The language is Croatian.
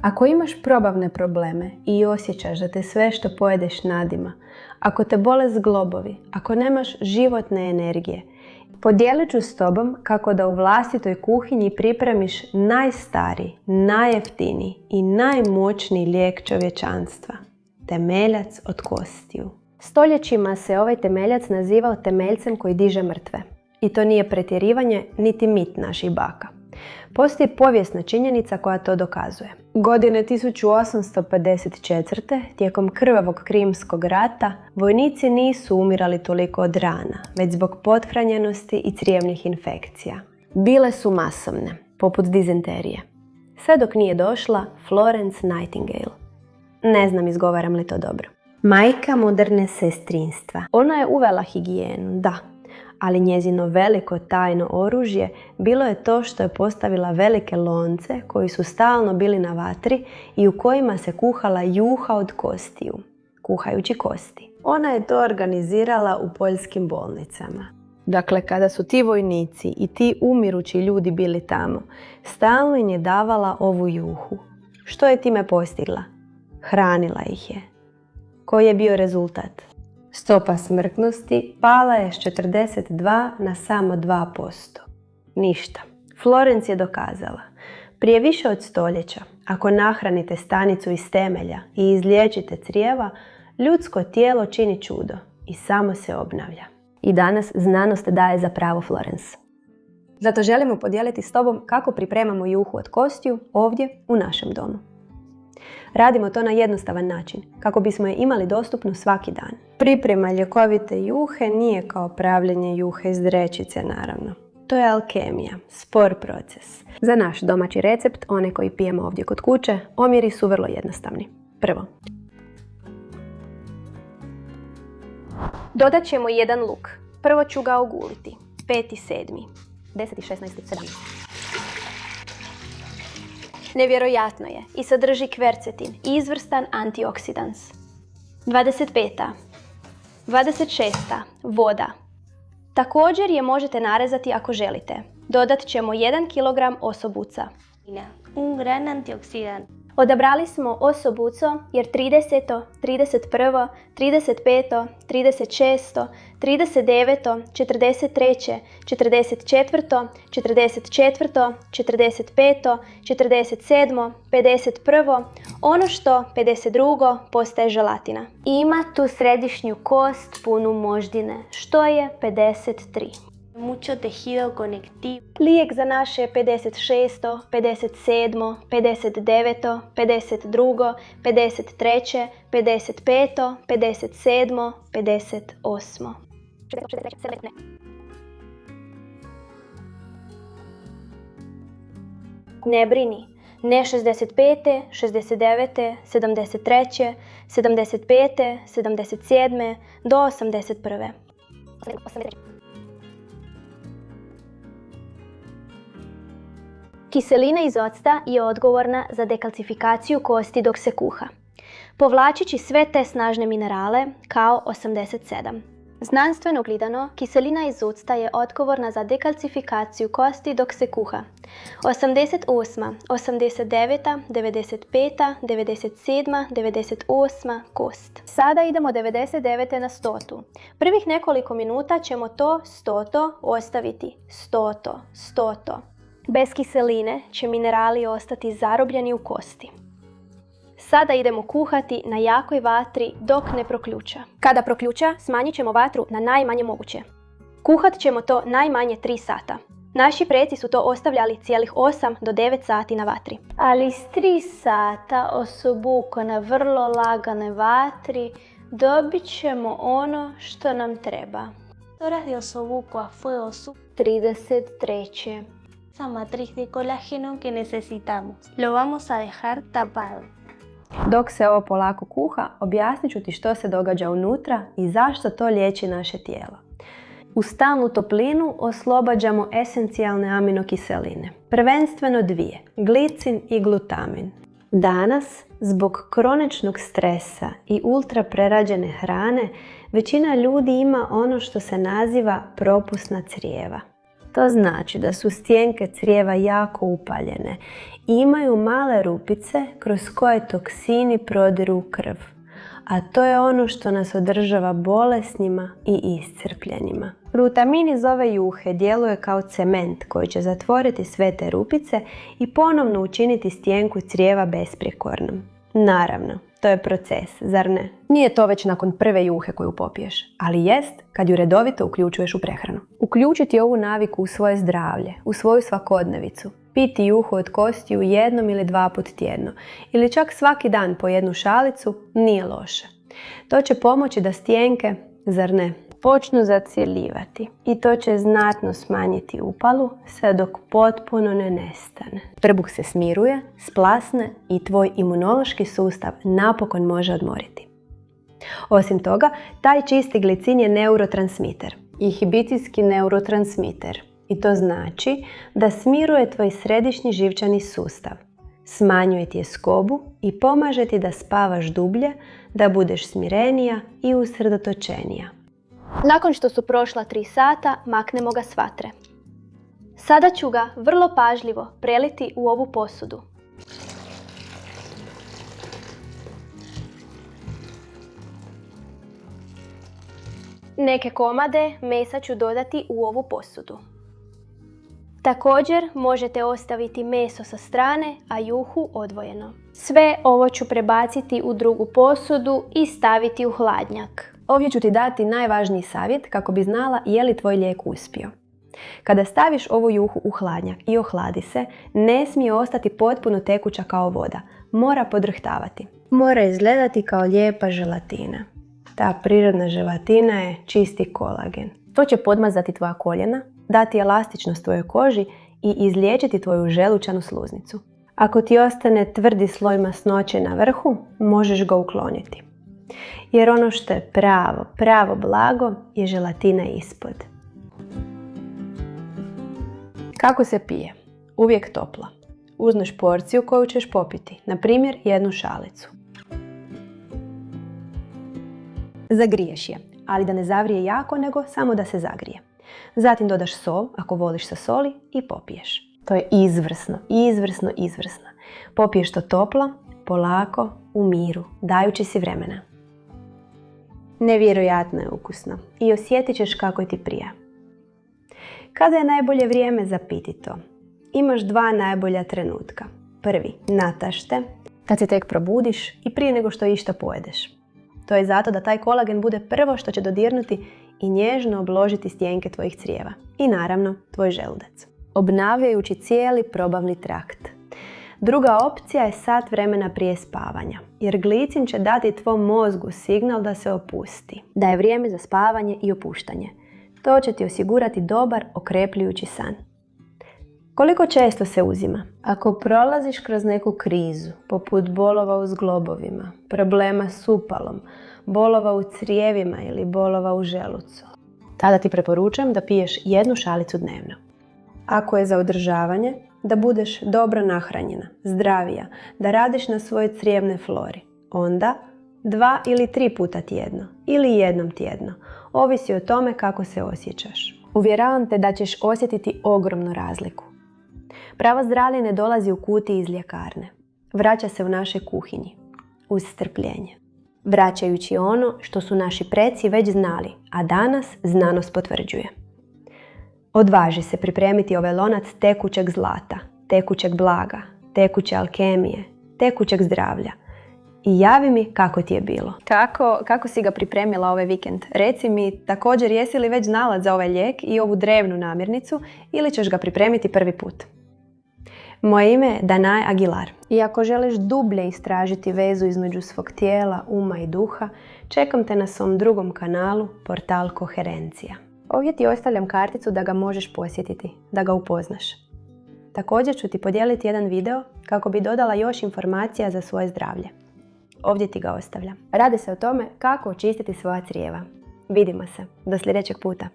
Ako imaš probavne probleme i osjećaš da te sve što pojedeš nadima, ako te bole zglobovi, ako nemaš životne energije, podijelit ću s tobom kako da u vlastitoj kuhinji pripremiš najstariji, najjeftiniji i najmoćniji lijek čovječanstva. Temeljac od kostiju. Stoljećima se ovaj temeljac nazivao temeljcem koji diže mrtve. I to nije pretjerivanje, niti mit naših baka. Postoji povijesna činjenica koja to dokazuje. Godine 1854. tijekom krvavog Krimskog rata vojnici nisu umirali toliko od rana, već zbog pothranjenosti i crijevnih infekcija. Bile su masovne, poput dizenterije. Sve dok nije došla Florence Nightingale. Ne znam izgovaram li to dobro. Majka moderne sestrinstva. Ona je uvela higijenu, da. Ali njezino veliko tajno oružje bilo je to što je postavila velike lonce koji su stalno bili na vatri i u kojima se kuhala juha od kostiju, kuhajući kosti. Ona je to organizirala u poljskim bolnicama. Dakle, kada su ti vojnici i ti umirući ljudi bili tamo, stalno im je davala ovu juhu. Što je time postigla? Hranila ih je. Koji je bio rezultat? Stopa smrtnosti pala je s 42 na samo 2%. Ništa. Florence je dokazala. Prije više od stoljeća, ako nahranite stanicu iz temelja i izliječite crijeva, ljudsko tijelo čini čudo i samo se obnavlja. I danas znanost daje za pravo Florence. Zato želimo podijeliti s tobom kako pripremamo juhu od kostiju ovdje u našem domu. Radimo to na jednostavan način, kako bismo je imali dostupnu svaki dan. Priprema ljekovite juhe nije kao pravljenje juhe iz vrećice, naravno. To je alkemija, spor proces. Za naš domaći recept, one koji pijemo ovdje kod kuće, omjeri su vrlo jednostavni. Prvo, dodat ćemo jedan luk. Prvo ću ga oguliti. 5. 7. 10. 16. 17. Nevjerojatno je i sadrži kvercetin, izvrstan antioksidans. 25. 26. Voda. Također je možete narezati ako želite. Dodat ćemo 1 kg osobuca. Un gran antioxidant. Odabrali smo osobuco jer 30., 31., 35., 36., 39., 43., 44., 44., 45., 47., 51., ono što 52. postaje želatina. Ima tu središnju kost punu moždine, što je 53. Mucho tejido conectivo. Lijek za naše je 56., 57., 59., 52., 53., 55., 57., 58. Ne brini, ne 65., 69., 73., 75., 77. do 81. Kiselina iz octa je odgovorna za dekalcifikaciju kosti dok se kuha, povlačići sve te snažne minerale kao 87. Znanstveno gledano, kiselina iz octa je odgovorna za dekalcifikaciju kosti dok se kuha. 88., 89., 95., 97., 98. kost. Sada idemo 99. na 100. Prvih nekoliko minuta ćemo to 100 ostaviti. 100. Bez kiseline će minerali ostati zarobljeni u kosti. Sada idemo kuhati na jakoj vatri dok ne proključa. Kada proključa, smanjit ćemo vatru na najmanje moguće. Kuhat ćemo to najmanje 3 sata. Naši preci su to ostavljali cijelih 8 do 9 sati na vatri. Ali s 3 sata osobuko na vrlo laganoj vatri dobit ćemo ono što nam treba. Horas de osobuco a fuego 33. esa matriz de colágeno que necesitamos. Lo vamos a dejar tapado. Dok se ovo polako kuha, objasnit ću ti što se događa unutra i zašto to liječi naše tijelo. U stalnu toplinu oslobađamo esencijalne aminokiseline, prvenstveno 2, glicin i glutamin. Danas, zbog kroničnog stresa i ultraprerađene hrane, većina ljudi ima ono što se naziva propusna crijeva. To znači da su stjenke crijeva jako upaljene i imaju male rupice kroz koje toksini prodiru u krv. A to je ono što nas održava bolesnima i iscrpljenima. Glutamin iz ove juhe djeluje kao cement koji će zatvoriti sve te rupice i ponovno učiniti stjenku crijeva besprijekornom. Naravno, to je proces, zar ne? Nije to već nakon prve juhe koju popiješ, ali jest kad ju redovito uključuješ u prehranu. Uključiti ovu naviku u svoje zdravlje, u svoju svakodnevicu. Piti juhu od kostiju 1 ili 2 put tjedno ili čak svaki dan po 1 šalicu nije loše. To će pomoći da stjenke, zar ne, počnu zacjeljivati i to će znatno smanjiti upalu sve dok potpuno ne nestane. Trbuh se smiruje, splasne i tvoj imunološki sustav napokon može odmoriti. Osim toga, taj čisti glicin je neurotransmiter, inhibicijski neurotransmiter. I to znači da smiruje tvoj središnji živčani sustav, smanjuje ti tjeskobu i pomaže ti da spavaš dublje, da budeš smirenija i usredotočenija. Nakon što su prošla 3 sata, maknemo ga s vatre. Sada ću ga vrlo pažljivo preliti u ovu posudu. Neke komade mesa ću dodati u ovu posudu. Također možete ostaviti meso sa strane, a juhu odvojeno. Sve ovo ću prebaciti u drugu posudu i staviti u hladnjak. Ovdje ću ti dati najvažniji savjet kako bi znala je li tvoj lijek uspio. Kada staviš ovu juhu u hladnjak i ohladi se, ne smije ostati potpuno tekuća kao voda. Mora podrhtavati. Mora izgledati kao lijepa želatina. Ta prirodna želatina je čisti kolagen. To će podmazati tvoja koljena, dati elastičnost tvojoj koži i izliječiti tvoju želučanu sluznicu. Ako ti ostane tvrdi sloj masnoće na vrhu, možeš ga ukloniti. Jer ono što je pravo blago je želatina ispod. Kako se pije? Uvijek topla. Uzmeš porciju koju ćeš popiti, na primjer 1 šalicu. Zagriješ je, ali da ne zavrije jako, nego samo da se zagrije. Zatim dodaš sol, ako voliš sa soli, i popiješ. To je izvrsno. Popiješ to toplo, polako, u miru, dajući si vremena. Nevjerojatno je ukusno i osjetit ćeš kako ti prija. Kada je najbolje vrijeme za piti to? Imaš 2 najbolja trenutka. Prvi, natašte, kad se tek probudiš i prije nego što išta pojedeš. To je zato da taj kolagen bude prvo što će dodirnuti i nježno obložiti stjenke tvojih crijeva. I naravno, tvoj želudac. Obnavljajući cijeli probavni trakt. Druga opcija je sat vremena prije spavanja, jer glicin će dati tvom mozgu signal da se opusti. Da je vrijeme za spavanje i opuštanje. To će ti osigurati dobar, okrepljujući san. Koliko često se uzima? Ako prolaziš kroz neku krizu, poput bolova u zglobovima, problema s upalom, bolova u crijevima ili bolova u želucu, tada ti preporučujem da piješ 1 šalicu dnevno. Ako je za održavanje, da budeš dobro nahranjena, zdravija, da radiš na svojoj crijevnoj flori, onda 2 ili 3 puta tjedno ili 1 tjedno, ovisi o tome kako se osjećaš. Uvjeravam te da ćeš osjetiti ogromnu razliku. Pravo zdravlje ne dolazi u kutiji iz ljekarne. Vraća se u našoj kuhinji, uz strpljenje. Vraćajući ono što su naši preci već znali, a danas znanost potvrđuje. Odvaži se pripremiti ovaj lonac tekućeg zlata, tekućeg blaga, tekuće alkemije, tekućeg zdravlja. I javi mi kako ti je bilo. Kako si ga pripremila ovaj vikend? Reci mi također jesi li već znala za ovaj lijek i ovu drevnu namirnicu ili ćeš ga pripremiti prvi put. Moje ime je Danae Aguilar i ako želiš dublje istražiti vezu između svog tijela, uma i duha, čekam te na svom drugom kanalu, portal Koherencija. Ovdje ti ostavljam karticu da ga možeš posjetiti, da ga upoznaš. Također ću ti podijeliti jedan video kako bi dodala još informacija za svoje zdravlje. Ovdje ti ga ostavljam. Radi se o tome kako očistiti svoja crijeva. Vidimo se. Do sljedećeg puta.